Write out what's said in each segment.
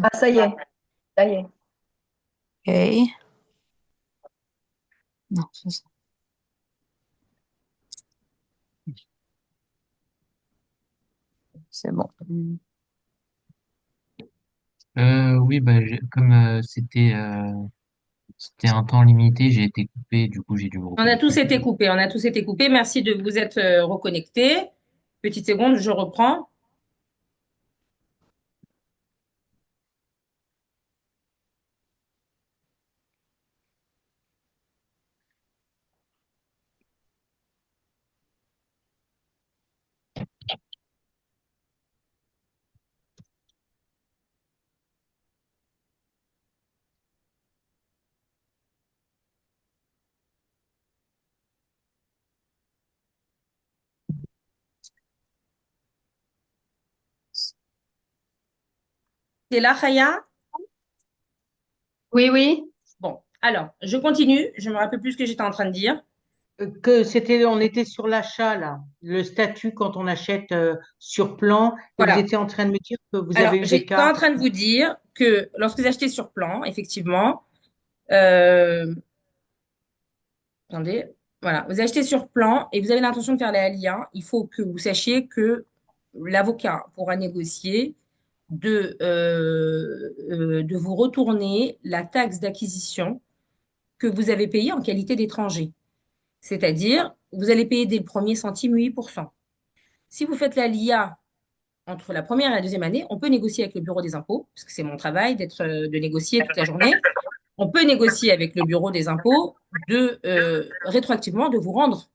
Ah, ça y est, ça y est. Ok. Non, c'est bon. Oui, bah, comme c'était un temps limité, j'ai été coupé, du coup j'ai dû me On a tous reconnecter. été coupés, on a tous été coupés. Merci de vous être reconnectés. Petite seconde, je reprends. T'es là, Khaya? Oui, oui. Bon, alors, je continue. Je me rappelle plus ce que j'étais en train de dire. On était sur l'achat là, le statut quand on achète sur plan, et vous Voilà. étiez en train de me dire que vous Alors, avez eu des j'étais cas. en train de vous dire que lorsque vous achetez sur plan, effectivement, euh, attendez, voilà, vous achetez sur plan et vous avez l'intention de faire la LIA, il faut que vous sachiez que l'avocat pourra négocier de vous retourner la taxe d'acquisition que vous avez payée en qualité d'étranger. C'est-à-dire, vous allez payer dès le premier centime 8%. Si vous faites la LIA entre la première et la deuxième année, on peut négocier avec le bureau des impôts, parce que c'est mon travail de négocier toute la journée. On peut négocier avec le bureau des impôts rétroactivement de vous rendre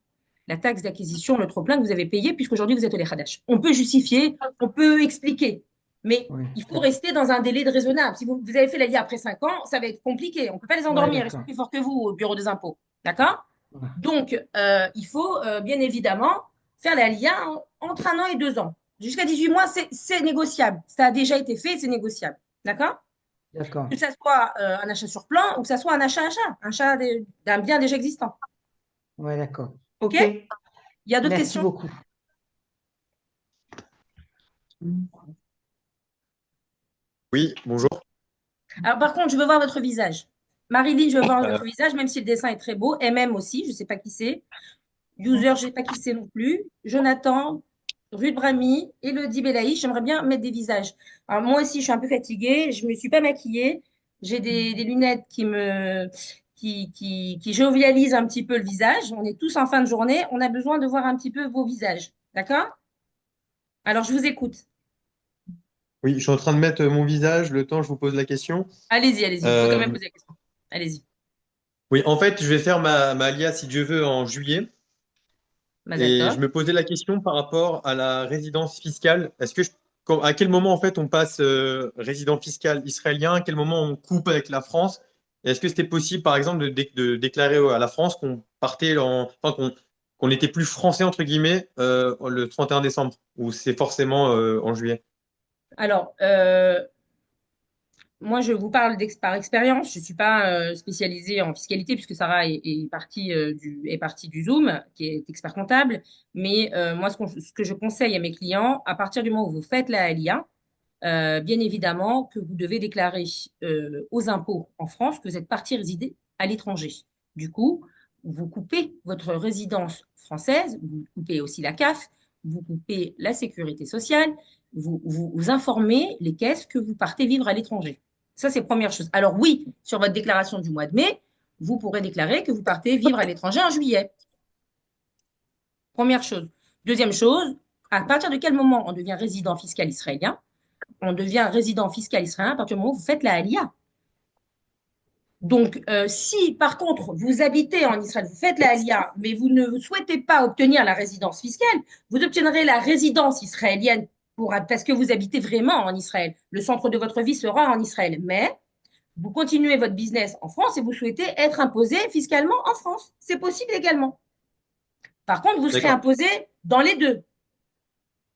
la taxe d'acquisition, le trop-plein que vous avez payé, puisqu'aujourd'hui vous êtes au Hadash. On peut justifier, on peut expliquer, mais Oui, il faut rester dans un délai de raisonnable. Si vous avez fait la LIA après 5 ans, ça va être compliqué. On ne peut pas les ouais, endormir, ils sont d'accord. plus forts que vous au bureau des impôts. D'accord? Ouais. Donc, il faut bien évidemment faire la LIA entre 1 an et 2 ans. Jusqu'à 18 mois, c'est négociable. Ça a déjà été fait, c'est négociable. D'accord? D'accord. Que ça soit un achat sur plan ou que ça soit un achat d'un bien déjà existant. Ouais, d'accord. OK? Ok. Il y a d'autres Merci questions? beaucoup. Oui, bonjour. Alors, par contre, je veux voir votre visage. Marilyn, je veux voir Euh, votre visage, même si le dessin est très beau. MM aussi, je ne sais pas qui c'est. User, je ne sais pas qui c'est non plus. Jonathan, Ruth Brami, Elodie Belaïch, j'aimerais bien mettre des visages. Alors, moi aussi, je suis un peu fatiguée. Je ne me suis pas maquillée. J'ai des lunettes qui jovialisent un petit peu le visage. On est tous en fin de journée. On a besoin de voir un petit peu vos visages. D'accord? Alors, je vous écoute. oui, je suis en train de mettre mon visage, le temps je vous pose la question. Allez-y, allez-y. Vous pouvez quand même Euh, poser la question. Allez-y. oui, en fait, je vais faire ma LIA, si Dieu veut, en juillet. Mazal Et tov. je me posais la question par rapport à la résidence fiscale. À quel moment, en fait, on passe résident fiscal israélien? À quel moment on coupe avec la France? Et est-ce que c'était possible, par exemple, de déclarer à la France qu'on partait enfin, qu'on n'était plus français, entre guillemets, le 31 décembre? Ou c'est forcément en juillet? Alors, moi, je vous parle par expérience. Je ne suis pas spécialisée en fiscalité puisque Sarah est partie du Zoom, qui est expert comptable. Mais moi, ce que je conseille à mes clients, à partir du moment où vous faites la LIA, bien évidemment que vous devez déclarer aux impôts en France que vous êtes parti résider à l'étranger. Du coup, vous coupez votre résidence française, vous coupez aussi la CAF, vous coupez la sécurité sociale, vous informez les caisses que vous partez vivre à l'étranger. Ça, c'est première chose. Alors oui, sur votre déclaration du mois de mai, vous pourrez déclarer que vous partez vivre à l'étranger en juillet. Première chose. Deuxième chose, à partir de quel moment on devient résident fiscal israélien? On devient résident fiscal israélien à partir du moment où vous faites la Aliyah. Donc, si par contre vous habitez en Israël, vous faites la Aliyah, mais vous ne souhaitez pas obtenir la résidence fiscale, vous obtiendrez la résidence israélienne parce que vous habitez vraiment en Israël. Le centre de votre vie sera en Israël. Mais vous continuez votre business en France et vous souhaitez être imposé fiscalement en France. C'est possible également. Par contre, vous serez D'accord. imposé dans les deux.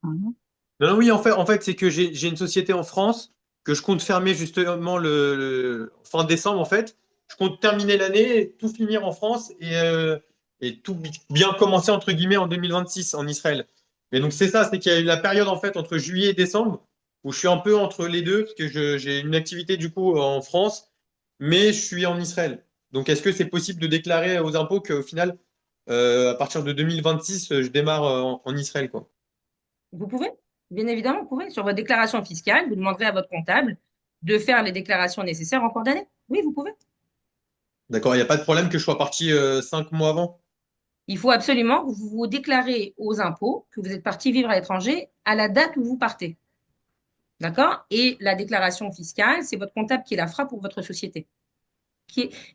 Mhm. Non, non, oui, en fait, c'est que j'ai une société en France que je compte fermer justement le fin décembre, en fait. Je compte terminer l'année, tout finir en France et tout bien commencer, entre guillemets, en 2026 en Israël. Mais donc, c'est ça, c'est qu'il y a eu la période, en fait, entre juillet et décembre où je suis un peu entre les deux, parce que j'ai une activité du coup en France, mais je suis en Israël. Donc, est-ce que c'est possible de déclarer aux impôts qu'au final, à partir de 2026, je démarre en Israël, quoi? Vous pouvez, bien évidemment, vous pouvez. Sur votre déclaration fiscale, vous demanderez à votre comptable de faire les déclarations nécessaires en cours d'année. Oui, vous pouvez. D'accord, il n'y a pas de problème que je sois parti 5 mois avant? Il faut absolument que vous vous déclarez aux impôts que vous êtes parti vivre à l'étranger à la date où vous partez. D'accord? Et la déclaration fiscale, c'est votre comptable qui la fera pour votre société.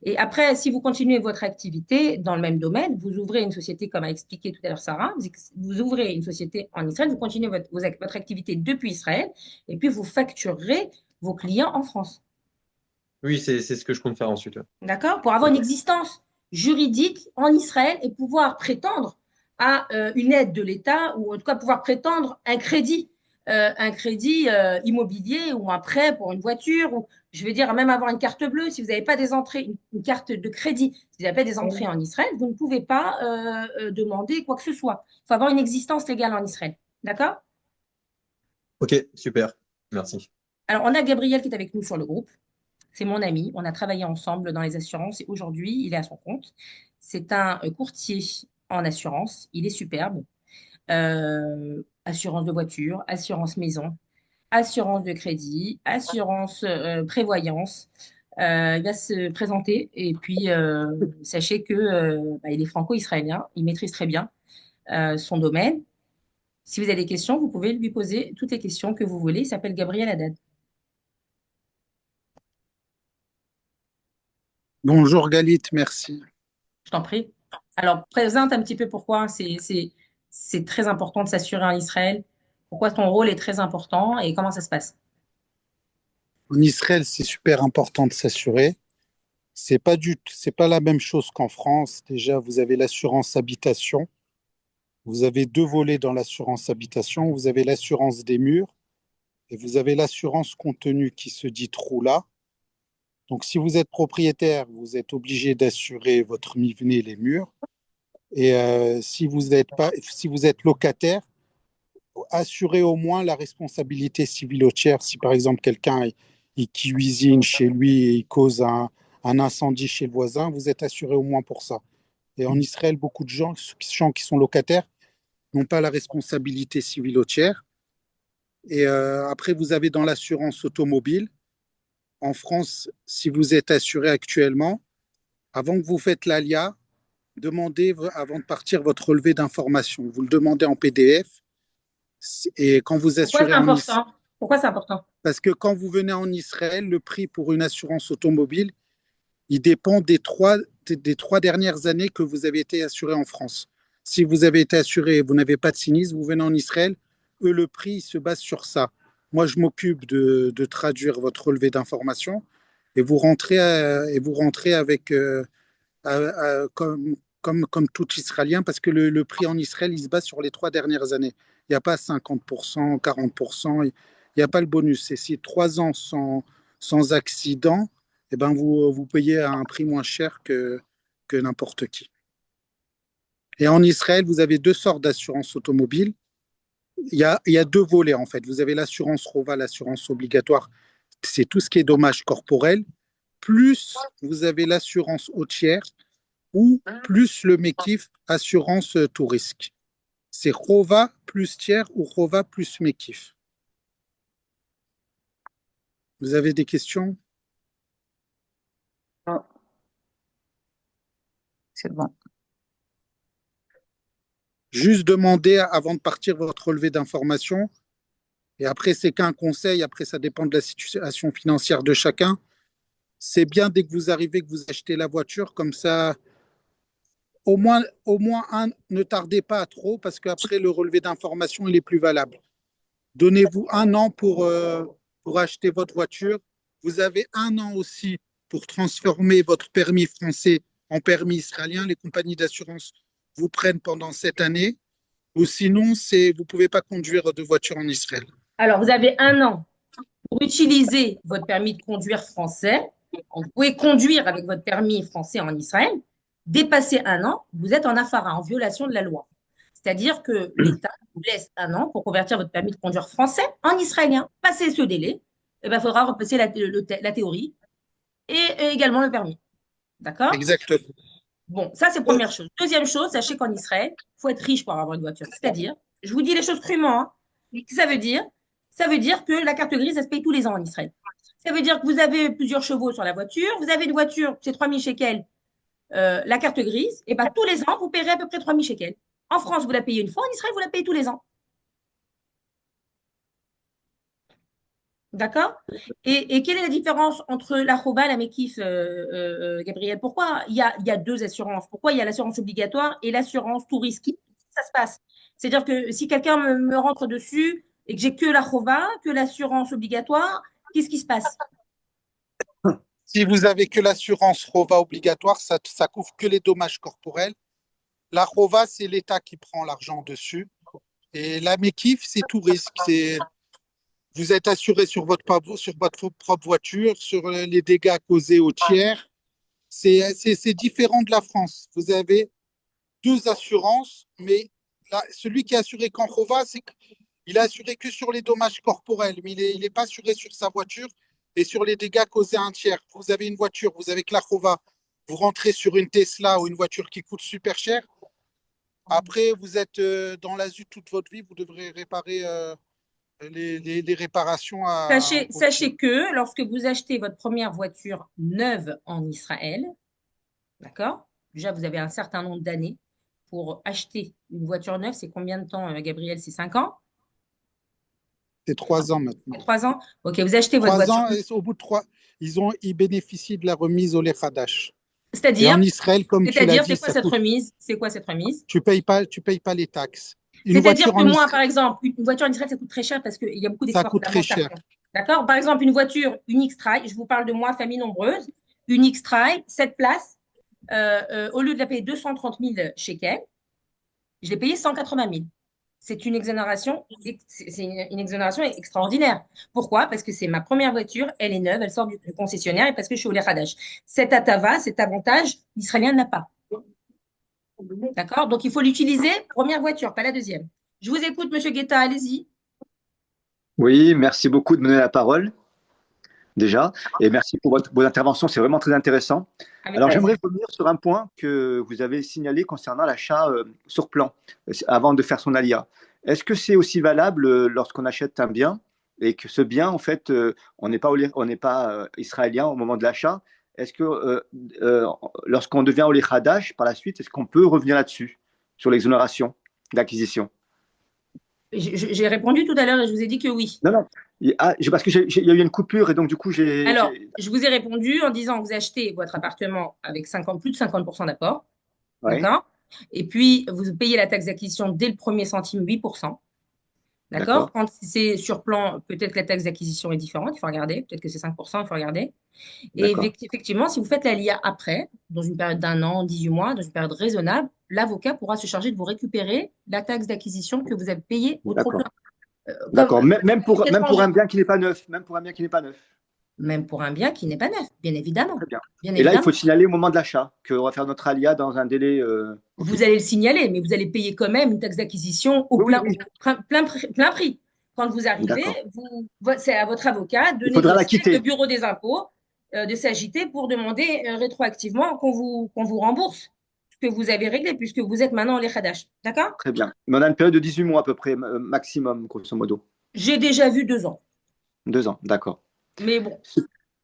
Et après, si vous continuez votre activité dans le même domaine, vous ouvrez une société, comme a expliqué tout à l'heure Sarah, vous ouvrez une société en Israël, vous continuez votre activité depuis Israël, et puis vous facturerez vos clients en France. Oui, c'est ce que je compte faire ensuite. Ouais. D'accord? Pour avoir une existence juridique en Israël et pouvoir prétendre à une aide de l'État ou en tout cas pouvoir prétendre un crédit immobilier ou un prêt pour une voiture ou je veux dire même avoir une carte bleue. Si vous n'avez pas des entrées, une carte de crédit, si vous n'avez pas des entrées en Israël, vous ne pouvez pas demander quoi que ce soit. Il faut avoir une existence légale en Israël. D'accord? Ok, super. Merci. Alors, on a Gabriel qui est avec nous sur le groupe. C'est mon ami. On a travaillé ensemble dans les assurances et aujourd'hui, il est à son compte. C'est un courtier en assurance. Il est superbe. Assurance de voiture, assurance maison, assurance de crédit, assurance prévoyance. Il va se présenter et puis sachez que il est franco-israélien. Il maîtrise très bien son domaine. Si vous avez des questions, vous pouvez lui poser toutes les questions que vous voulez. Il s'appelle Gabriel Haddad. Bonjour Galit, merci. Je t'en prie. Alors, présente un petit peu pourquoi c'est très important de s'assurer en Israël, pourquoi ton rôle est très important et comment ça se passe. En Israël, c'est super important de s'assurer. C'est pas la même chose qu'en France. Déjà, vous avez l'assurance habitation. Vous avez deux volets dans l'assurance habitation. Vous avez l'assurance des murs et vous avez l'assurance contenu qui se dit Troula. Donc, si vous êtes propriétaire, vous êtes obligé d'assurer votre mivné, les murs. Et si vous êtes locataire, assurez au moins la responsabilité civile au tiers. Si par exemple quelqu'un il cuisine chez lui et il cause un incendie chez le voisin, vous êtes assuré au moins pour ça. Et en Israël, beaucoup de gens qui sont locataires n'ont pas la responsabilité civile au tiers. Et après, vous avez dans l'assurance automobile. En France, si vous êtes assuré actuellement, avant que vous faites l'ALIA, demandez avant de partir votre relevé d'information. Vous le demandez en PDF. Et quand vous Pourquoi assurez c'est en important? Pourquoi c'est important? Parce que quand vous venez en Israël, le prix pour une assurance automobile, il dépend des trois dernières années que vous avez été assuré en France. Si vous avez été assuré et vous n'avez pas de sinistre, vous venez en Israël, eux, le prix il se base sur ça. Moi, je m'occupe de traduire votre relevé d'information et vous rentrez avec comme tout Israélien, parce que le prix en Israël, il se base sur les 3 dernières années. Il n'y a pas 50%, 40%, il n'y a pas le bonus. Et si 3 ans sans accident, eh ben vous payez à un prix moins cher que n'importe qui. Et en Israël, vous avez deux sortes d'assurance automobile. Il y a deux volets en fait. Vous avez l'assurance ROVA, l'assurance obligatoire, c'est tout ce qui est dommages corporels, plus vous avez l'assurance au tiers, ou plus le MEKIF, assurance tout risque. C'est ROVA plus tiers ou ROVA plus MEKIF. Vous avez des questions? C'est bon. Juste demander avant de partir votre relevé d'information. Et après, c'est qu'un conseil. Après, ça dépend de la situation financière de chacun. C'est bien dès que vous arrivez, que vous achetez la voiture, comme ça, au moins ne tardez pas trop, parce qu'après, le relevé d'information, il est plus valable. Donnez-vous 1 an pour acheter votre voiture. Vous avez 1 an aussi pour transformer votre permis français en permis israélien. Les compagnies d'assurance vous prennent pendant cette année. Ou sinon, vous ne pouvez pas conduire de voiture en Israël. Alors, vous avez 1 an pour utiliser votre permis de conduire français. Vous pouvez conduire avec votre permis français en Israël. Dépasser 1 an, vous êtes en affara, en violation de la loi. C'est-à-dire que l'État vous laisse un an pour convertir votre permis de conduire français en israélien. Passé ce délai, eh ben, il faudra repasser la théorie et également le permis. D'accord? Exactement. Bon, ça, c'est première chose. Deuxième chose, sachez qu'en Israël, il faut être riche pour avoir une voiture. C'est-à-dire, je vous dis les choses crûment, hein. Ça veut dire, ça veut dire que la carte grise, ça se paye tous les ans en Israël. Ça veut dire que vous avez plusieurs chevaux sur la voiture, vous avez une voiture, c'est 3000 shekels, la carte grise, et bien tous les ans, vous paierez à peu près 3000 shekels. En France, vous la payez une fois, en Israël, vous la payez tous les ans. D'accord? Et quelle est la différence entre la Choba et la Mekif, Gabriel? Pourquoi il y a deux assurances? Pourquoi il y a l'assurance obligatoire et l'assurance tout risque? Ça se passe. C'est-à-dire que si quelqu'un me rentre dessus et que j'ai que la Choba, que l'assurance obligatoire, qu'est-ce qui se passe? Si vous avez que l'assurance ROVA obligatoire, ça couvre que les dommages corporels. La ROVA, c'est l'État qui prend l'argent dessus. Et la MEKIF, c'est tout risque. Vous êtes assuré sur votre propre voiture, sur les dégâts causés aux tiers. C'est différent de la France. Vous avez deux assurances, mais celui qui est assuré qu'en ROVA, il est assuré que sur les dommages corporels, mais il n'est pas assuré sur sa voiture et sur les dégâts causés à un tiers. Vous avez une voiture, vous avez que la ROVA, vous rentrez sur une Tesla ou une voiture qui coûte super cher. Après, vous êtes dans l'azur toute votre vie, vous devrez réparer les réparations Sachez que lorsque vous achetez votre première voiture neuve en Israël, d'accord? Déjà, vous avez un certain nombre d'années pour acheter une voiture neuve. C'est combien de temps, Gabriel? C'est 5 ans? C'est 3 ans maintenant. 3 ans? Ok, vous achetez votre 3 voiture. ans, et au bout de 3, ils bénéficient de la remise au Lechadash. Et C'est-à-dire, en Israël, comme tu l'as dit, c'est quoi cette remise? C'est quoi cette remise? tu payes pas les taxes. C'est-à-dire que moi, par exemple, une voiture en Israël, ça coûte très cher parce qu'il y a beaucoup Ça coûte très cher. D'accord? Par exemple, une voiture, une X-Trail, je vous parle de moi, famille nombreuse, une X-Trail, 7 places, au lieu de la payer 230 000 shekels, je l'ai payé 180 000. C'est une exonération extraordinaire. Pourquoi? Parce que c'est ma première voiture, elle est neuve, elle sort du concessionnaire et parce que je suis au Lechadash. Cet atava, cet avantage, l'Israélien n'a pas. D'accord? Donc, il faut l'utiliser, première voiture, pas la deuxième. Je vous écoute, Monsieur Guetta, allez-y. Oui, merci beaucoup de me donner la parole, déjà, et merci pour vos interventions, c'est vraiment très intéressant. Alors, j'aimerais revenir sur un point que vous avez signalé concernant l'achat sur plan, avant de faire son alia. Est-ce que c'est aussi valable lorsqu'on achète un bien et que ce bien, en fait, on n'est pas israélien au moment de l'achat? Est-ce que lorsqu'on devient Olé Khadash, par la suite, est-ce qu'on peut revenir là-dessus, sur l'exonération d'acquisition? J'ai répondu tout à l'heure et je vous ai dit que oui. Non. Parce qu'il y a eu une coupure et donc du coup, Alors, je vous ai répondu en disant que vous achetez votre appartement avec plus de 50% d'apport. Ouais. D'accord? Et puis, vous payez la taxe d'acquisition dès le premier centime, 8%. D'accord? Quand c'est sur plan, peut-être que la taxe d'acquisition est différente, il faut regarder. Peut-être que c'est 5%, il faut regarder. Et effectivement, si vous faites la LIA après, dans une période d'1 an, 18 mois, dans une période raisonnable, l'avocat pourra se charger de vous récupérer la taxe d'acquisition que vous avez payée au trop-plein. D'accord. Même pour un bien qui n'est pas neuf. Même pour un bien qui n'est pas neuf. Même pour un bien qui n'est pas neuf, bien évidemment. Très bien. Bien Et évidemment. là, il faut signaler au moment de l'achat qu'on va faire notre alia dans un délai. Vous allez le signaler, mais vous allez payer quand même une taxe d'acquisition au plein prix. Quand vous arrivez, c'est à votre avocat de négocier le bureau des impôts, de s'agiter pour demander rétroactivement qu'on vous rembourse ce que vous avez réglé, puisque vous êtes maintenant en Lechadash. D'accord? Très bien. Mais on a une période de 18 mois à peu près, maximum, grosso modo. J'ai déjà vu 2 ans. 2 ans, d'accord. Mais bon.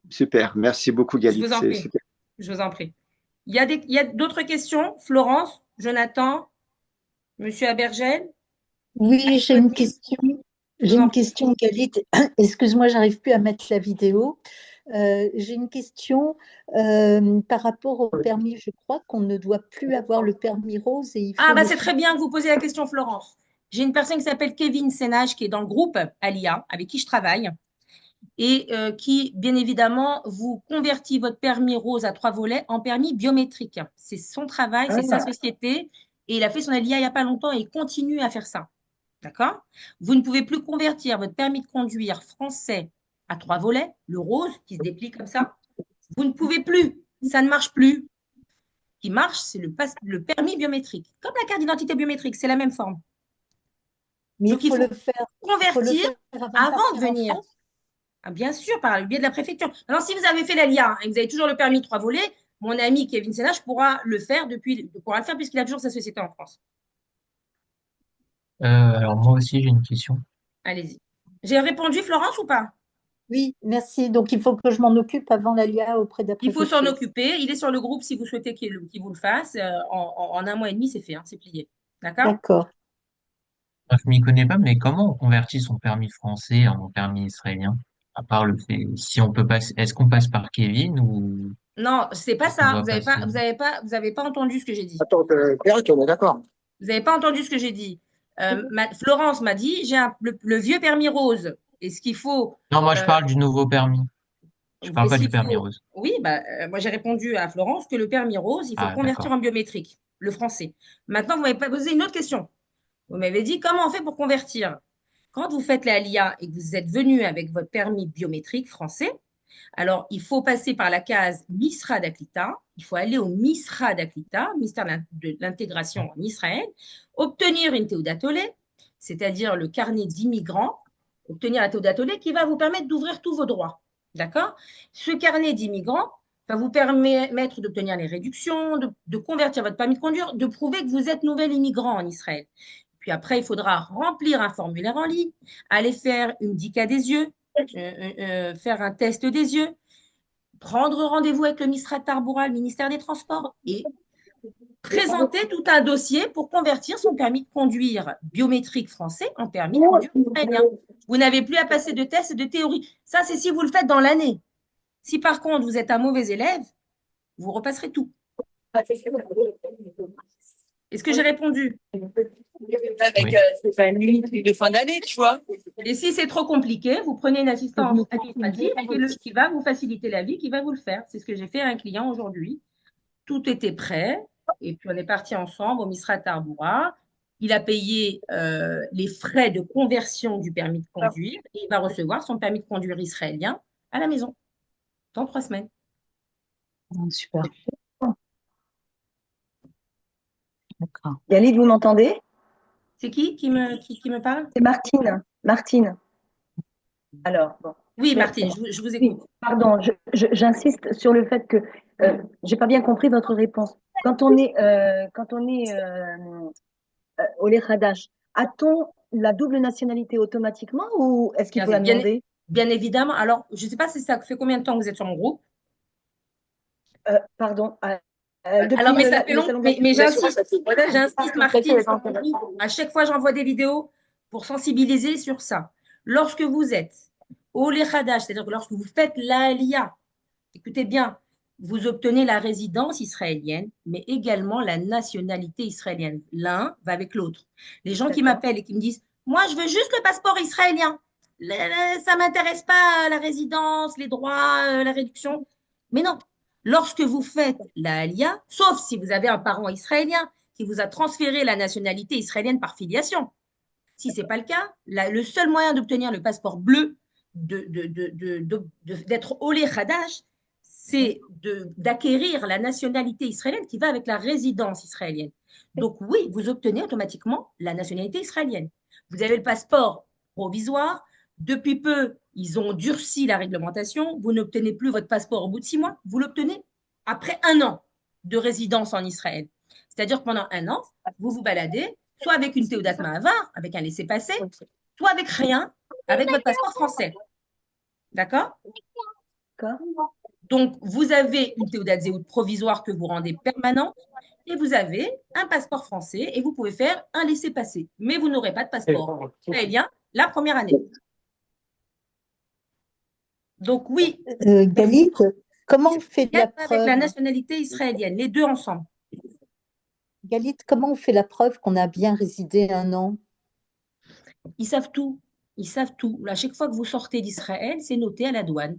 Super. Merci beaucoup, Galit. Je vous en prie. Je vous en prie. Il y a d'autres questions? Florence, Jonathan, Monsieur Abergel? Oui, j'ai une question. J'ai une question, Galit. Excuse-moi, j'arrive plus à mettre la vidéo. J'ai une question par rapport au permis. Je crois qu'on ne doit plus avoir le permis rose. Et c'est très bien que vous posez la question, Florence. J'ai une personne qui s'appelle Kevin Sénage, qui est dans le groupe Alia, avec qui je travaille, et qui, bien évidemment, vous convertit votre permis rose à 3 volets en permis biométrique. C'est son travail, c'est sa société, et il a fait son Alia il n'y a pas longtemps et il continue à faire ça. D'accord? Vous ne pouvez plus convertir votre permis de conduire français à 3 volets, le rose qui se déplie comme ça. Vous ne pouvez plus. Ça ne marche plus. qui marche, c'est le permis biométrique. Comme la carte d'identité biométrique, c'est la même forme. Mais Donc, il il faut faut le faire convertir avant de avant de partir en venir. France? Ah, bien sûr, par le biais de la préfecture. Alors, si vous avez fait la LIA et que vous avez toujours le permis 3 volets, mon ami Kevin Sénage pourra le faire puisqu'il a toujours sa société en France. Alors moi aussi j'ai une question. Allez-y. J'ai répondu, Florence, ou pas? Oui, merci. Donc, il faut que je m'en occupe avant l'ALIA auprès de la Il faut s'en préfecture. occuper. Il est sur le groupe si vous souhaitez qu'il vous le fasse. En un mois et demi, c'est fait, hein, c'est plié. D'accord? D'accord. Moi, je m'y connais pas, mais comment on convertit son permis français en permis israélien? À part le fait, si on peut passer, est-ce qu'on passe par Kevin ou Non, c'est pas est-ce qu'on ça. doit passer? Vous avez pas entendu ce que j'ai dit. Attends, Eric, on est d'accord. Vous n'avez pas entendu ce que j'ai dit. Florence m'a dit, j'ai le vieux permis rose. Et ce qu'il faut, Non, moi je euh, parle du nouveau permis. Je parle et pas ce du qu'il permis faut, rose. oui, moi j'ai répondu à Florence que le permis rose, il faut le Ah, convertir d'accord. en biométrique, le français. Maintenant, vous m'avez pas posé une autre question. Vous m'avez dit comment on fait pour convertir. Quand vous faites la LIA et que vous êtes venu avec votre permis biométrique français, alors il faut passer par la case Misra d'Aklita, il faut aller au Misra d'Aklita, ministère de l'intégration en Israël, obtenir une Théoudat Olé, c'est-à-dire le carnet d'immigrants, obtenir la Théoudat Olé qui va vous permettre d'ouvrir tous vos droits. D'accord? Ce carnet d'immigrants va vous permettre d'obtenir les réductions, de convertir votre permis de conduire, de prouver que vous êtes nouvel immigrant en Israël. Puis après, il faudra remplir un formulaire en ligne, aller faire une DICA des yeux, faire un test des yeux, prendre rendez-vous avec le Misrat Tarboura, le ministère des Transports, et présenter tout un dossier pour convertir son permis de conduire biométrique français en permis de conduire israélien. Vous n'avez plus à passer de tests et de théorie. Ça, c'est si vous le faites dans l'année. Si par contre, vous êtes un mauvais élève, vous repasserez tout. Est-ce que j'ai répondu? Avec Oui. Stéphanie de fin d'année, tu vois. Et si c'est trop compliqué, vous prenez une assistance administrative qui va vous faciliter la vie, qui va vous le faire. C'est ce que j'ai fait à un client aujourd'hui. Tout était prêt. Et puis, on est parti ensemble au Misrat Tarboura. Il a payé les frais de conversion du permis de conduire et il va recevoir son permis de conduire israélien à la maison dans 3 semaines. Super. D'accord. Yannick, vous m'entendez? C'est qui me parle? C'est Martine. Martine. Alors, bon. Oui, Martine, je vous écoute. Pardon, j'insiste sur le fait que j'ai pas bien compris votre réponse. Quand on est au Hadash, a-t-on la double nationalité automatiquement ou est-ce qu'il faut la demander? Bien évidemment. Alors, je ne sais pas si ça fait combien de temps que vous êtes sur mon groupe. Pardon. Alors, mais ça fait long, mais j'insiste, Martine, à chaque fois, j'envoie des vidéos pour sensibiliser sur ça. Lorsque vous êtes au Hadash, c'est-à-dire que lorsque vous faites l'Aliyah, écoutez bien, vous obtenez la résidence israélienne, mais également la nationalité israélienne. L'un va avec l'autre. Les gens qui m'appellent et qui me disent « Moi, je veux juste le passeport israélien. Ça ne m'intéresse pas la résidence, les droits, la réduction. » Mais non, lorsque vous faites la Aliyah, sauf si vous avez un parent israélien qui vous a transféré la nationalité israélienne par filiation. Si ce n'est pas le cas, le seul moyen d'obtenir le passeport bleu, d'être Olé Hadash, c'est d'acquérir la nationalité israélienne qui va avec la résidence israélienne. Donc oui, vous obtenez automatiquement la nationalité israélienne. Vous avez le passeport provisoire. Depuis peu, ils ont durci la réglementation. Vous n'obtenez plus votre passeport au bout de 6 mois. Vous l'obtenez après 1 an de résidence en Israël. C'est-à-dire que pendant 1 an, vous vous baladez soit avec une Théoudat Ma'avar, avec un laissez-passer, soit avec rien, avec votre passeport français. D'accord? Donc, vous avez une Théoudat Zéhout provisoire que vous rendez permanente et vous avez un passeport français et vous pouvez faire un laissez-passer. Mais vous n'aurez pas de passeport israélien la première année. Donc, oui. Galit, comment on fait la preuve? Avec la nationalité israélienne, les deux ensemble. Galit, comment on fait la preuve qu'on a bien résidé 1 an? Ils savent tout. Ils savent tout. À chaque fois que vous sortez d'Israël, c'est noté à la douane.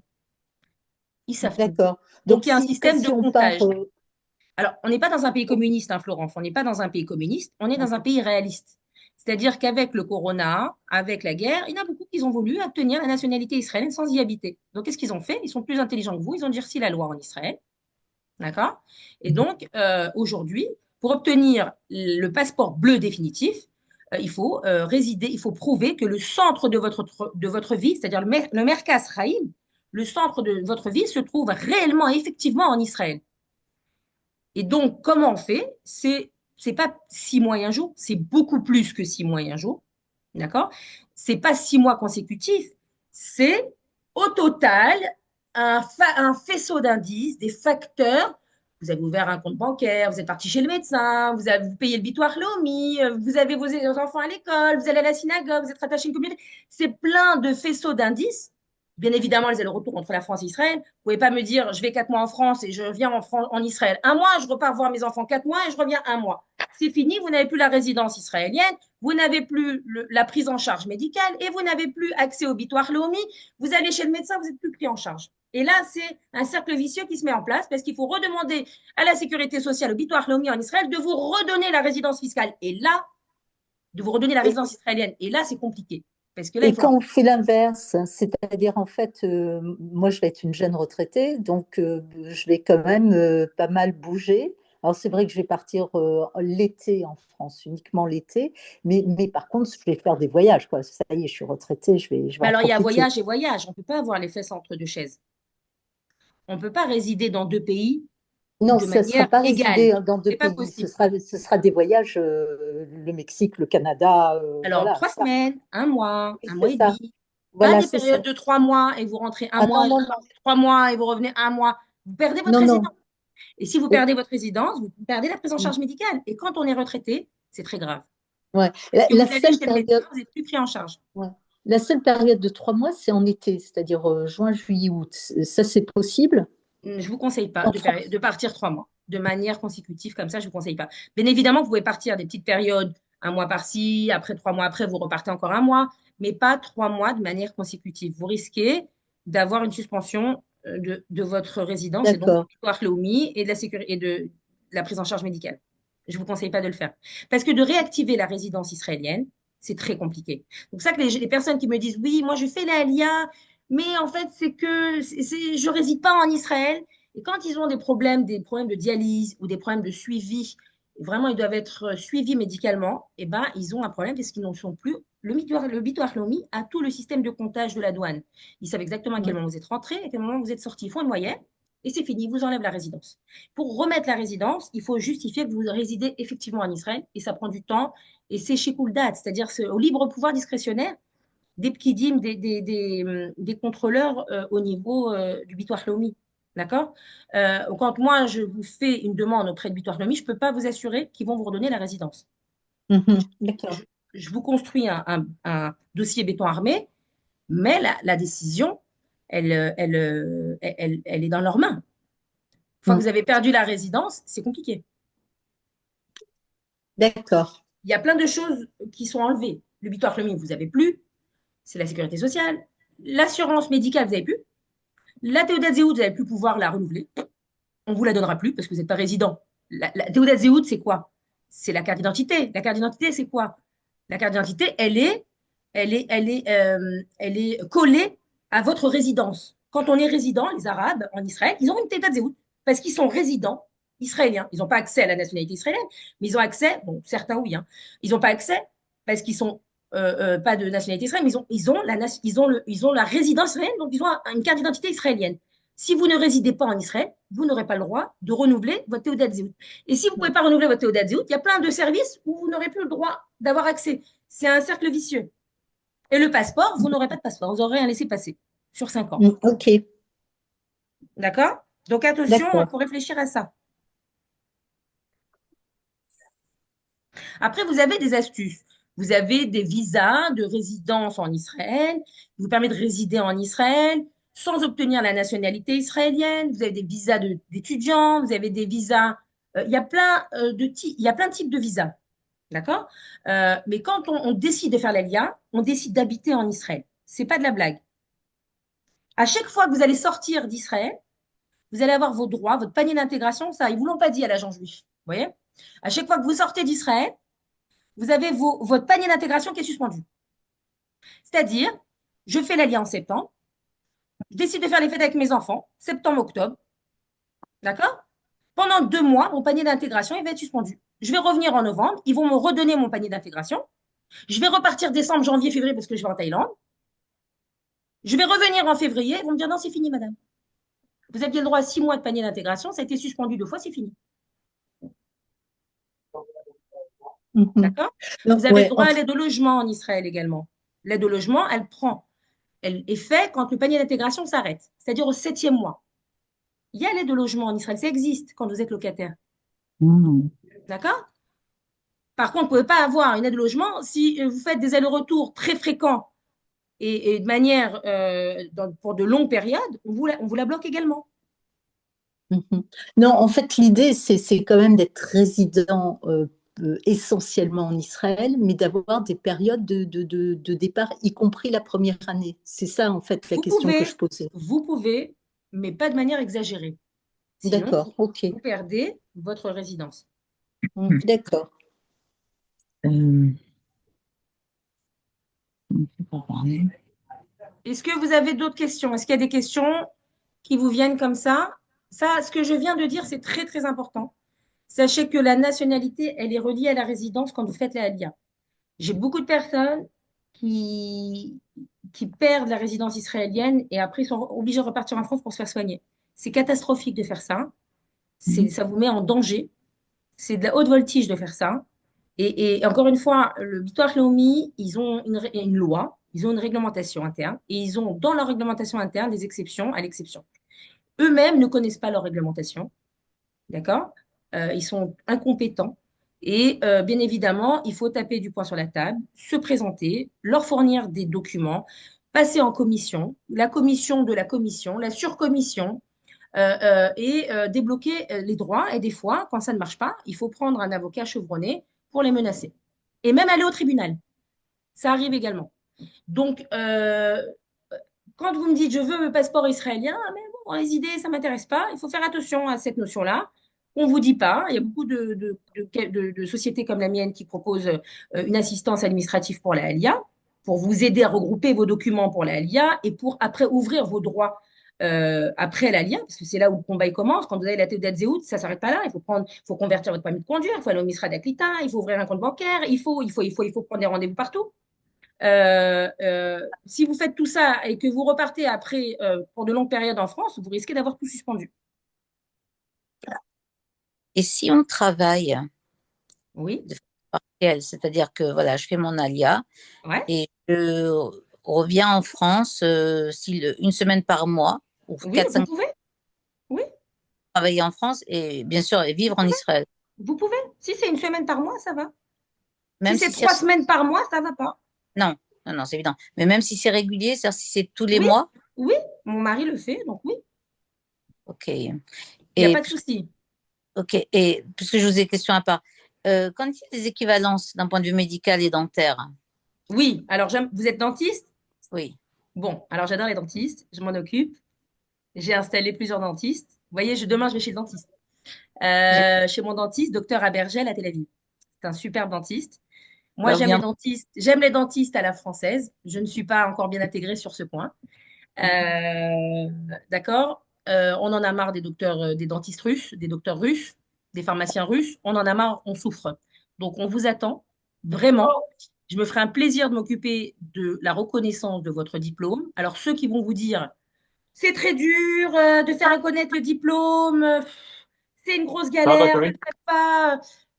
Ils savent tout. D'accord. Donc, il y a un système de comptage. part, Alors, on n'est pas dans un pays communiste, hein, Florence. On n'est pas dans un pays communiste. On est dans un pays réaliste. C'est-à-dire qu'avec le corona, avec la guerre, il y en a beaucoup qui ont voulu obtenir la nationalité israélienne sans y habiter. Donc, qu'est-ce qu'ils ont fait? Ils sont plus intelligents que vous. Ils ont durci la loi en Israël. D'accord? Et donc, aujourd'hui, pour obtenir le passeport bleu définitif, il faut résider, il faut prouver que le centre de votre vie, c'est-à-dire le Merkaz Haïm, le centre de votre vie se trouve réellement, effectivement en Israël. Et donc, comment on fait? C'est pas 6 mois et un jour, c'est beaucoup plus que 6 mois et un jour. D'accord? C'est pas 6 mois consécutifs, c'est au total un faisceau d'indices, des facteurs. Vous avez ouvert un compte bancaire, vous êtes parti chez le médecin, vous payez le bitoire Leumi, vous avez vos enfants à l'école, vous allez à la synagogue, vous êtes rattaché à une communauté. C'est plein de faisceaux d'indices. Bien évidemment, les allers-retours entre la France et Israël. Vous ne pouvez pas me dire, je vais 4 mois en France et je reviens en Israël 1 mois, je repars voir mes enfants 4 mois et je reviens 1 mois. C'est fini, vous n'avez plus la résidence israélienne, vous n'avez plus la prise en charge médicale et vous n'avez plus accès au bitoire Leumi. Vous allez chez le médecin, vous n'êtes plus pris en charge. Et là, c'est un cercle vicieux qui se met en place parce qu'il faut redemander à la sécurité sociale, au bitoire Leumi en Israël, de vous redonner la résidence fiscale. Et là, de vous redonner la résidence israélienne. Et là, c'est compliqué. Parce que là, Et quand on fait l'inverse, c'est-à-dire en fait, moi je vais être une jeune retraitée, donc je vais quand même pas mal bouger. Alors c'est vrai que je vais partir l'été en France, uniquement l'été, mais par contre je vais faire des voyages, quoi. Ça y est, je suis retraitée, je vais en alors, il y a profiter. voyage et voyage. On ne peut pas avoir les fesses entre deux chaises. On ne peut pas résider dans deux pays Non, de ça ne sera manière pas égale. résider dans deux C'est pas pays, possible. ce sera des voyages, le Mexique, le Canada, Alors, voilà. 3 semaines, 1 mois, Oui, 1 mois c'est et ça. demi. Pas Voilà, des c'est ça. périodes de 3 mois et vous rentrez un Ah mois, non, et non, vous partez 3 mois et vous revenez 1 mois. Vous perdez votre non, non, résidence. Et si vous non. perdez votre résidence, vous perdez la prise en charge médicale. Et quand on est retraité, c'est très grave. Ouais. Parce que La vous allez seule chez le médecin, période, vous n'êtes plus pris en charge. ouais. La seule période de 3 mois, c'est en été, c'est-à-dire juin, juillet, août. Ça, c'est possible Je ne vous conseille pas en France. de partir 3 mois de manière consécutive comme ça, je ne vous conseille pas. Bien évidemment, vous pouvez partir des petites périodes, 1 mois par-ci, après 3 mois après, vous repartez encore 1 mois, mais pas 3 mois de manière consécutive. Vous risquez d'avoir une suspension de votre résidence et donc D'accord. du territoire Leumi et de la sécurité et de la prise en charge médicale. Je ne vous conseille pas de le faire. Parce que de réactiver la résidence israélienne, c'est très compliqué. Donc ça que les personnes qui me disent, oui, moi je fais la LIA, mais en fait, je ne réside pas en Israël. Et quand ils ont des problèmes de dialyse ou des problèmes de suivi, vraiment, ils doivent être suivis médicalement, et ben, ils ont un problème parce qu'ils n'en sont plus. Le bitoire Lomi a tout le système de comptage de la douane. Ils savent exactement à quel moment vous êtes rentré, à quel moment vous êtes sorti. Ils font une moyenne et c'est fini, ils vous enlèvent la résidence. Pour remettre la résidence, il faut justifier que vous résidez effectivement en Israël et ça prend du temps et c'est chez Kouldat, c'est-à-dire au libre pouvoir discrétionnaire des pkidim, des contrôleurs au niveau du bitoire Lomi. D'accord? Quand moi, je vous fais une demande auprès de bitoire Lomi, je ne peux pas vous assurer qu'ils vont vous redonner la résidence. D'accord. Je vous construis un dossier béton armé, mais la décision, elle est dans leurs mains. Une fois que vous avez perdu la résidence, c'est compliqué. D'accord. Il y a plein de choses qui sont enlevées. Le bitoire Lomi, vous n'avez plus. C'est la sécurité sociale. L'assurance médicale, vous n'avez plus. La Théodat Zéhout, vous n'allez plus pouvoir la renouveler. On ne vous la donnera plus parce que vous n'êtes pas résident. La Théodat Zéhout, c'est quoi? C'est la carte d'identité. La carte d'identité, c'est quoi? La carte d'identité, elle est collée à votre résidence. Quand on est résident, les Arabes en Israël, ils ont une Théodat Zéhout parce qu'ils sont résidents israéliens. Ils n'ont pas accès à la nationalité israélienne, mais ils ont accès, bon, certains oui, hein, ils n'ont pas accès parce qu'ils sont pas de nationalité israélienne, mais ils ont la résidence israélienne, donc ils ont une carte d'identité israélienne. Si vous ne résidez pas en Israël, vous n'aurez pas le droit de renouveler votre Théodat Zéhout. Et si vous ne pouvez pas renouveler votre Théodat Zéhout, il y a plein de services où vous n'aurez plus le droit d'avoir accès. C'est un cercle vicieux. Et le passeport, vous n'aurez pas de passeport. Vous aurez un laissez-passer sur 5 ans. Ok. D'accord? Donc attention, il faut réfléchir à ça. Après, vous avez des astuces. Vous avez des visas de résidence en Israël, qui vous permettent de résider en Israël sans obtenir la nationalité israélienne. Vous avez des visas d'étudiants, vous avez des visas. Il y a plein de types de visas. D'accord? Mais quand on décide de faire l'ALIA, on décide d'habiter en Israël. Ce n'est pas de la blague. À chaque fois que vous allez sortir d'Israël, vous allez avoir vos droits, votre panier d'intégration. Ça, ils ne vous l'ont pas dit à l'agent juif. Vous voyez? À chaque fois que vous sortez d'Israël, vous avez votre panier d'intégration qui est suspendu. C'est-à-dire, je fais l'ALIA en septembre, je décide de faire les fêtes avec mes enfants, septembre, octobre, d'accord? Pendant 2 mois, mon panier d'intégration, il va être suspendu. Je vais revenir en novembre, ils vont me redonner mon panier d'intégration. Je vais repartir décembre, janvier, février parce que je vais en Thaïlande. Je vais revenir en février, ils vont me dire non, c'est fini, madame. Vous aviez le droit à 6 mois de panier d'intégration, ça a été suspendu 2 fois, c'est fini. D'accord? Vous avez le droit à l'aide au logement en Israël également. L'aide au logement, elle est faite quand le panier d'intégration s'arrête, c'est-à-dire au 7e mois. Il y a l'aide au logement en Israël, ça existe quand vous êtes locataire. D'accord? Par contre, vous ne pouvez pas avoir une aide au logement si vous faites des allers-retours très fréquents et de manière pour de longues périodes, on vous la bloque également. Non, en fait, l'idée, c'est quand même d'être résident essentiellement en Israël, mais d'avoir des périodes de départ, y compris la première année. C'est ça, en fait, la question que je posais. Vous pouvez, mais pas de manière exagérée. Sinon, D'accord, ok. vous perdez votre résidence. D'accord. Est-ce que vous avez d'autres questions? Est-ce qu'il y a des questions qui vous viennent comme ça? Ça, ce que je viens de dire, c'est très, très important. Sachez que la nationalité, elle est reliée à la résidence quand vous faites la Aliyah. J'ai beaucoup de personnes qui perdent la résidence israélienne et après sont obligés de repartir en France pour se faire soigner. C'est catastrophique de faire ça. Ça vous met en danger. C'est de la haute voltige de faire ça. Et encore une fois, le Bitoire Leumi, ils ont une loi, ils ont une réglementation interne et ils ont dans leur réglementation interne des exceptions à l'exception. Eux-mêmes ne connaissent pas leur réglementation. D'accord? Ils sont incompétents. Et bien évidemment, il faut taper du poing sur la table, se présenter, leur fournir des documents, passer en commission, la commission de la commission, la surcommission, et débloquer les droits. Et des fois, quand ça ne marche pas, il faut prendre un avocat chevronné pour les menacer. Et même aller au tribunal. Ça arrive également. Donc, quand vous me dites je veux le passeport israélien, mais bon, les idées, ça ne m'intéresse pas, il faut faire attention à cette notion-là. On ne vous dit pas. Il y a beaucoup de sociétés comme la mienne qui proposent une assistance administrative pour la Aliyah, pour vous aider à regrouper vos documents pour la Aliyah et pour après ouvrir vos droits après l'Aliyah, parce que c'est là où le combat commence. Quand vous avez la tête d'Azéout, ça ne s'arrête pas là. Il faut convertir votre permis de conduire, il faut aller au Misra d'Aklita, il faut ouvrir un compte bancaire, il faut prendre des rendez-vous partout. Si vous faites tout ça et que vous repartez après pour de longues périodes en France, vous risquez d'avoir tout suspendu. Et si on travaille Oui. de façon partielle, c'est-à-dire que voilà, je fais mon Aliyah et je reviens en France une semaine par mois ou 4-5 vous pouvez. Oui. Travailler en France et bien sûr et vivre en Israël. Vous pouvez. Si c'est une semaine par mois, ça va. Même si c'est 3 semaines par mois, ça va pas. Non, c'est évident. Mais même si c'est régulier, c'est-à-dire si c'est tous les mois. Oui, mon mari le fait, donc oui. Ok. Il n'y a pas de souci. Ok. Et puisque je vous ai question à part, quand il y a des équivalences d'un point de vue médical et dentaire? Oui. Alors, vous êtes dentiste? Oui. Bon, alors j'adore les dentistes, je m'en occupe. J'ai installé plusieurs dentistes. Vous voyez, demain, je vais chez le dentiste. Chez mon dentiste, docteur Abergel à Tel Aviv. C'est un superbe dentiste. Moi, j'aime les dentistes à la française. Je ne suis pas encore bien intégrée sur ce point. D'accord. On en a marre des docteurs, des dentistes russes, des docteurs russes, des pharmaciens russes. On en a marre, on souffre. Donc, on vous attend, vraiment. Je me ferai un plaisir de m'occuper de la reconnaissance de votre diplôme. Alors, ceux qui vont vous dire, c'est très dur de faire reconnaître le diplôme, c'est une grosse galère,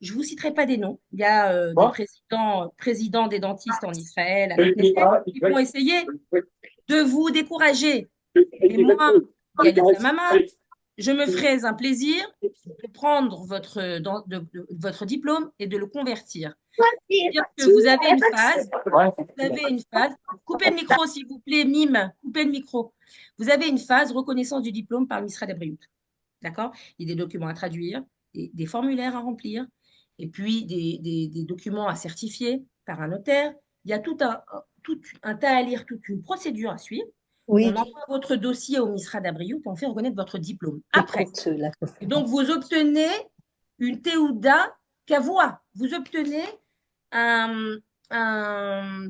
je ne vous citerai pas des noms. Il y a des présidents des dentistes en Israël qui vont essayer de vous décourager. Mais moi, Galit Samama, je me ferai un plaisir de prendre votre diplôme et de le convertir. C'est-à-dire que vous avez une phase, coupez le micro s'il vous plaît, Mime, coupez le micro. Vous avez une phase reconnaissance du diplôme par le Misra d'Abriout. D'accord? Il y a des documents à traduire, des formulaires à remplir, et puis des documents à certifier par un notaire. Il y a tout un tas à lire, toute une procédure à suivre. Oui. On envoie votre dossier au Misra d'Abriout et on fait reconnaître votre diplôme. Après, et donc vous obtenez une Théouda Kavoua. Vous obtenez un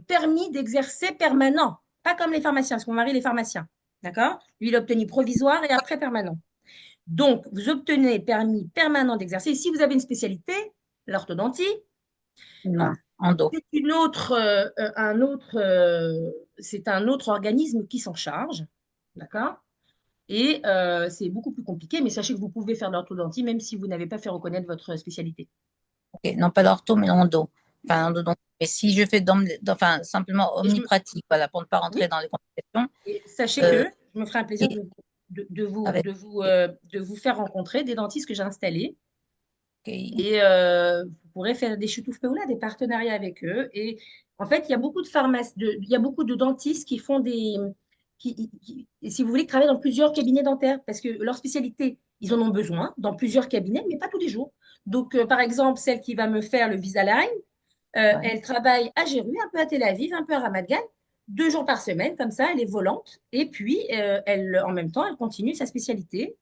permis d'exercer permanent, pas comme les pharmaciens, parce que mon mari est pharmacien. D'accord? Lui, il a obtenu provisoire et après permanent. Donc, vous obtenez permis permanent d'exercer. Si vous avez une spécialité, l'orthodontie, Non, endo. C'est un autre organisme qui s'en charge, d'accord? Et c'est beaucoup plus compliqué, mais sachez que vous pouvez faire de l'orthodontie même si vous n'avez pas fait reconnaître votre spécialité. Ok, non, pas l'ortho, mais l'endo. Enfin, l'endodontie. Mais si je fais enfin, simplement omnipratique, voilà, pour ne pas rentrer dans les complications. Et sachez Euh, que je me ferai un plaisir et- avec- de vous faire rencontrer des dentistes que j'ai installés. ok. Et vous pourrez faire des chutouffes-peoula, des partenariats avec eux. Et en fait, il y a beaucoup de il y a beaucoup de dentistes qui font si vous voulez, qui travaillent dans plusieurs cabinets dentaires parce que leur spécialité, ils en ont besoin dans plusieurs cabinets, mais pas tous les jours. Donc, par exemple, celle qui va me faire le Visalign, elle travaille à Jéru, un peu à Tel Aviv, un peu à Ramat Gan, 2 jours par semaine, comme ça, elle est volante. Et puis, en même temps, elle continue sa spécialité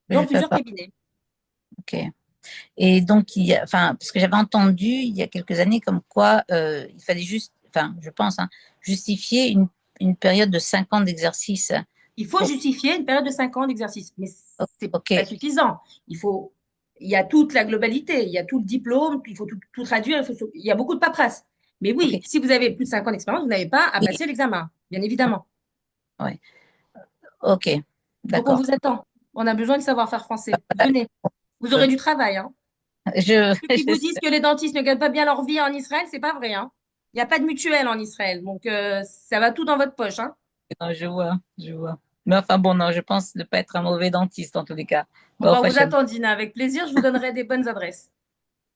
dans Je fais plusieurs pas. cabinets. Ok. Et donc, enfin, parce que j'avais entendu il y a quelques années comme quoi il fallait juste, enfin, je pense, hein, justifier une période de 5 ans d'exercice. Il faut justifier une période de 5 ans d'exercice, mais ce n'est Ok. pas suffisant. Il y a toute la globalité, il y a tout le diplôme, puis il faut tout traduire, il y a beaucoup de paperasse. Mais oui, Ok. si vous avez plus de 5 ans d'expérience, vous n'avez pas à Oui. passer l'examen, bien évidemment. Ouais. Ok. Donc, on D'accord. vous attend. On a besoin de savoir-faire français. Venez. Vous aurez du travail. Hein. Je, Ceux qui vous disent que les dentistes ne gagnent pas bien leur vie en Israël, c'est pas vrai. Hein. Il n'y a pas de mutuelle en Israël. Donc, ça va tout dans votre poche. Hein. non, je vois, je vois. Mais enfin bon, non, je pense ne pas être un mauvais dentiste en tous les cas. Bon, Bon, on enfin, vous attend, Dina. Avec plaisir, je vous donnerai des bonnes adresses.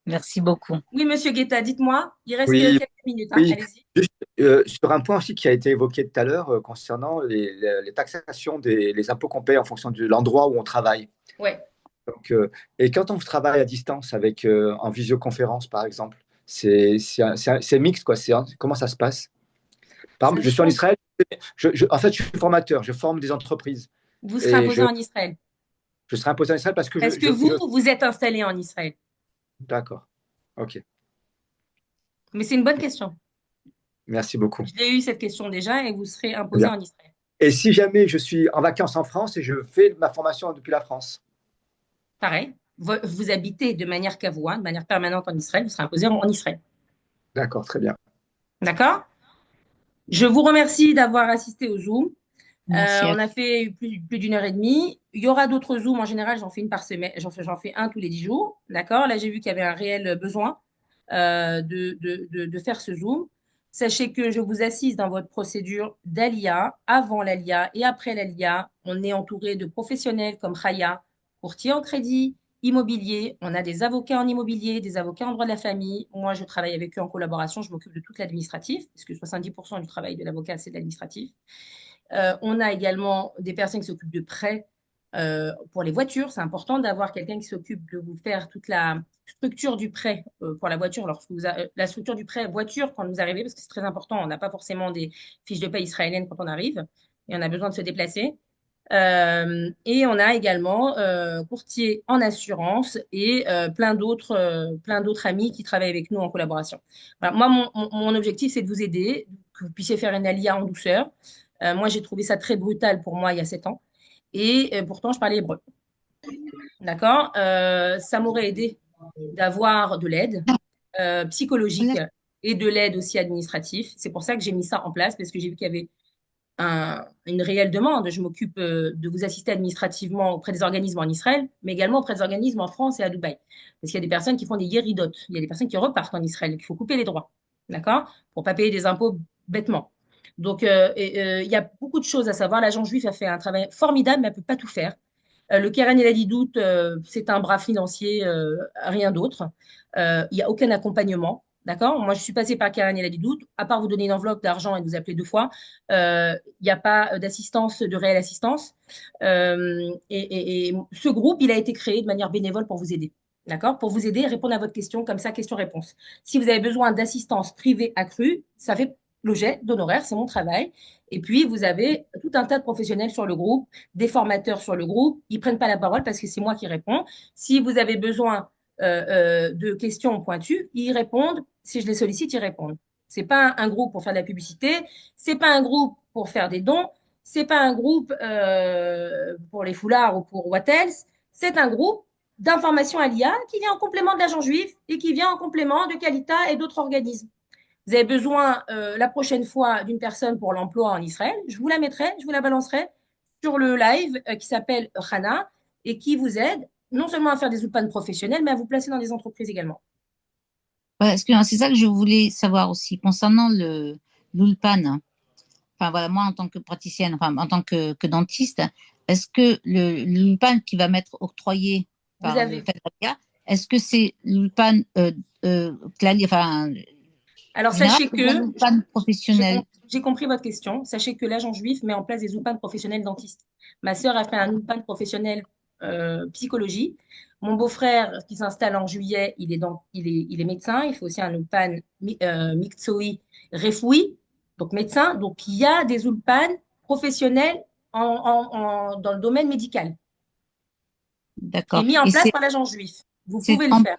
merci beaucoup. Oui, monsieur Guetta, dites-moi. Il reste Oui, quelques minutes. Hein. oui. Allez-y. Juste sur un point aussi qui a été évoqué tout à l'heure concernant les taxations les impôts qu'on paie en fonction de l'endroit où on travaille. Ouais. Donc, et quand on travaille à distance avec en visioconférence, par exemple, c'est mixte, quoi. Comment ça se passe? Par exemple, je suis en Israël. En fait, je suis formateur. Je forme des entreprises. Vous serez Et imposé en Israël. je serai imposé en Israël parce que Est-ce que vous êtes installé en Israël? D'accord. OK. Mais c'est une bonne question. Merci beaucoup. J'ai eu cette question déjà et vous serez Très imposé bien. en Israël. Et si jamais je suis en vacances en France et je fais ma formation depuis la France? Pareil. Vous habitez de manière kavouane, de manière permanente en Israël, vous serez imposé en Israël. D'accord, très bien. D'accord? Je vous remercie d'avoir assisté au Zoom. Merci. On a fait plus d'une heure et demie. Il y aura d'autres Zooms. En général, j'en fais une par semaine. J'en fais un tous les 10 jours. D'accord? Là, j'ai vu qu'il y avait un réel besoin de faire ce Zoom. Sachez que je vous assiste dans votre procédure d'ALIA, avant l'ALIA et après l'ALIA. On est entouré de professionnels comme Raya, courtier en crédit, immobilier. On a des avocats en immobilier, des avocats en droit de la famille. Moi, je travaille avec eux en collaboration. Je m'occupe de tout l'administratif, parce que 70% du travail de l'avocat, c'est de l'administratif. On a également des personnes qui s'occupent de prêts pour les voitures. C'est important d'avoir quelqu'un qui s'occupe de vous faire toute la structure du prêt pour la voiture. La structure du prêt voiture quand vous arrivez, parce que c'est très important. On n'a pas forcément des fiches de paie israéliennes quand on arrive et on a besoin de se déplacer. Et on a également courtier en assurance et plein d'autres amis qui travaillent avec nous en collaboration. Voilà. Moi, mon objectif, c'est de vous aider, que vous puissiez faire une alia en douceur. Moi, j'ai trouvé ça très brutal pour moi il y a 7 ans. Et pourtant, je parlais hébreu. D'accord? Ça m'aurait aidé d'avoir de l'aide psychologique et de l'aide aussi administrative. C'est pour ça que j'ai mis ça en place, parce que j'ai vu qu'il y avait une réelle demande. Je m'occupe de vous assister administrativement auprès des organismes en Israël, mais également auprès des organismes en France et à Dubaï. Parce qu'il y a des personnes qui font des guéridotes. Il y a des personnes qui repartent en Israël, qu'il faut couper les droits. D'accord? Pour ne pas payer des impôts bêtement. Donc, il y a beaucoup de choses à savoir. L'agent juif a fait un travail formidable, mais elle ne peut pas tout faire. Le Keren El Hadidout, c'est un bras financier, rien d'autre. Il n'y a aucun accompagnement. D'accord? Moi, je suis passée par Keren El Hadidout. À part vous donner une enveloppe d'argent et vous appeler 2 fois, il n'y a pas d'assistance, de réelle assistance. Et ce groupe, il a été créé de manière bénévole pour vous aider. D'accord? Pour vous aider à répondre à votre question, comme ça, question-réponse. Si vous avez besoin d'assistance privée accrue, ça fait l'objet d'honoraires, c'est mon travail. Et puis, vous avez tout un tas de professionnels sur le groupe, des formateurs sur le groupe. Ils ne prennent pas la parole parce que c'est moi qui réponds. Si vous avez besoin de questions pointues, ils répondent. Si je les sollicite, ils répondent. Ce n'est pas un groupe pour faire de la publicité. Ce n'est pas un groupe pour faire des dons. Ce n'est pas un groupe pour les foulards ou pour what else. c'est un groupe d'information à l'IA qui vient en complément de l'agent juif et qui vient en complément de Qualita et d'autres organismes. Vous avez besoin la prochaine fois d'une personne pour l'emploi en Israël, je vous la mettrai, je vous la balancerai sur le live qui s'appelle Hana et qui vous aide non seulement à faire des ulpan professionnels, mais à vous placer dans des entreprises également. Ouais, c'est ça que je voulais savoir aussi concernant l'ulpan. Enfin voilà, moi en tant que praticienne, enfin en tant que dentiste, est-ce que l'ulpan qui va m'être octroyé par le FEDERIA, est-ce que c'est l'ulpan enfin, alors général, sachez que l'ulpan professionnel. J'ai compris votre question. Sachez que l'agent juif met en place des ulpan professionnels dentistes. Ma sœur a fait un ulpan professionnel psychologie. Mon beau-frère qui s'installe en juillet, il est médecin. Il fait aussi un ulpan miktsoi refoui, donc médecin. Donc il y a des ulpan professionnels dans le domaine médical. D'accord. Qui est mis en place par l'agent juif. Vous pouvez le faire.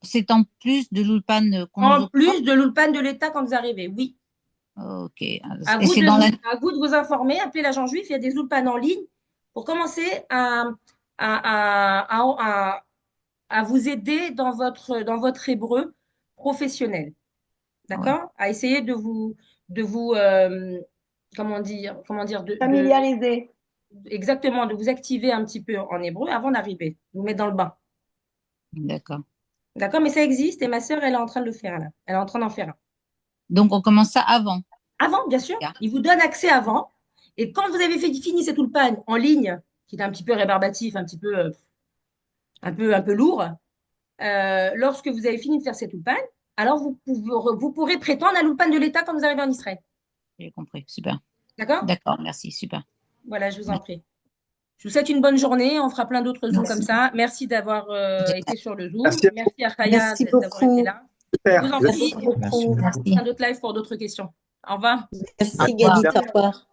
C'est en plus de l'ulpan qu'on En plus de l'ulpan de l'État quand vous arrivez, oui. Ok. À vous de vous informer, appelez l'agent juif, il y a des ulpans en ligne pour commencer à vous aider dans votre hébreu professionnel. D'accord? Ouais. À essayer de vous comment dire, familiariser. Exactement, de vous activer un petit peu en hébreu avant d'arriver, vous mettre dans le bain. D'accord. D'accord, mais ça existe et ma sœur, elle est en train de le faire là. Elle est en train d'en faire un. Donc, on commence ça avant. Avant, bien sûr. Il vous donne accès avant. Et quand vous avez fini cet ulpan en ligne, qui est un petit peu rébarbatif, un peu lourd, lorsque vous avez fini de faire cet ulpan, alors vous pourrez prétendre à l'ulpan de l'État quand vous arrivez en Israël. J'ai compris, super. D'accord? D'accord, merci, super. Voilà, je vous en prie. Je vous souhaite une bonne journée. On fera plein d'autres Zooms comme ça. Merci d'avoir été sur le Zoom. Merci à Chaya d'avoir été là. Super. Je vous en prie. Merci. Un d'autres live pour d'autres questions. Au revoir. Merci Galit, au revoir.